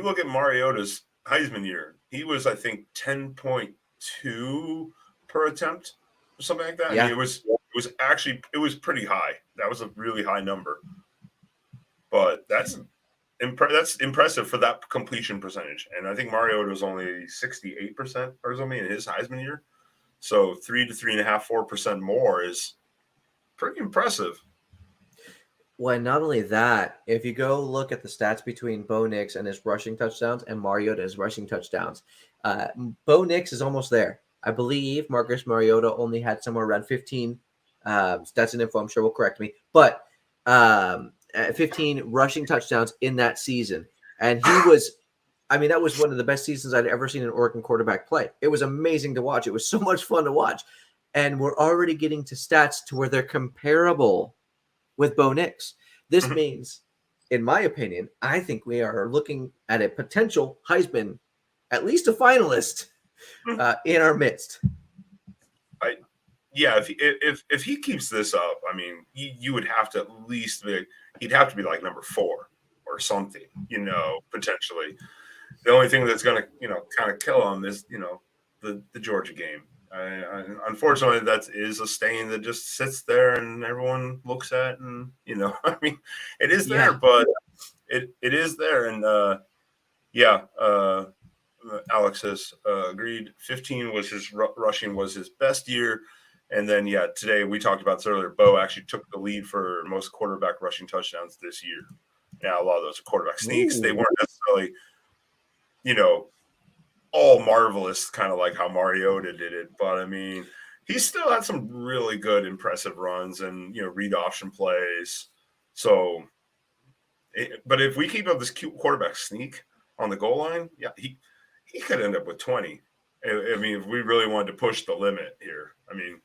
look at Mariotta's Heisman year, he was, I think, 10.2 per attempt or something like that. Yeah. I mean, it was pretty high. That was a really high number. But that's impressive for that completion percentage. And I think Mariota was only 68% or something in his Heisman year. So 3 to 3.5, 4% more is pretty impressive. Well, not only that, if you go look at the stats between Bo Nix and his rushing touchdowns and Mariota's rushing touchdowns, Bo Nix is almost there. I believe Marcus Mariota only had somewhere around 15 stats and info. I'm sure will correct me, but 15 rushing touchdowns in that season. And he was, I mean, that was one of the best seasons I'd ever seen an Oregon quarterback play. It was amazing to watch. It was so much fun to watch. And we're already getting to stats to where they're comparable with Bo Nix. This means, in my opinion, I think we are looking at a potential Heisman, at least a finalist, in our midst. If he keeps this up, I mean, you would have to at least he'd have to be like number 4 or something, potentially. The only thing that's going to, kind of kill him is, the Georgia game. Unfortunately, that is a stain that just sits there and everyone looks at, and I mean, it is there, but it is there, and Alex has agreed. 15 was his rushing was his best year, and then today we talked about this earlier. Bo actually took the lead for most quarterback rushing touchdowns this year. Now a lot of those are quarterback sneaks. Ooh. They weren't necessarily, all marvelous, kind of like how Mariota did it. But, I mean, he still had some really good, impressive runs and, read option plays. So, but if we keep up this cute quarterback sneak on the goal line, he could end up with 20. I mean, if we really wanted to push the limit here, I mean.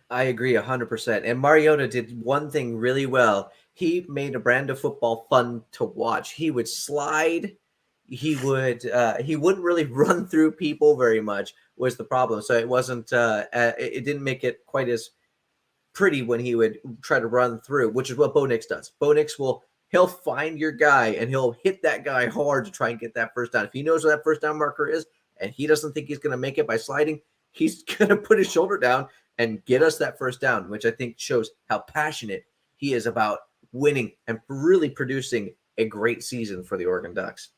I agree 100%. And Mariota did one thing really well. He made a brand of football fun to watch. He would slide. He wouldn't really run through people very much was the problem. So it wasn't it didn't make it quite as pretty when he would try to run through, which is what Bo Nix does. Bo Nix he'll find your guy and he'll hit that guy hard to try and get that first down. If he knows where that first down marker is and he doesn't think he's going to make it by sliding, he's going to put his shoulder down and get us that first down, which I think shows how passionate he is about winning and really producing a great season for the Oregon Ducks.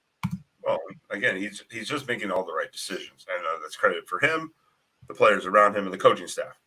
Well, again, he's just making all the right decisions, and that's credit for him, the players around him, and the coaching staff.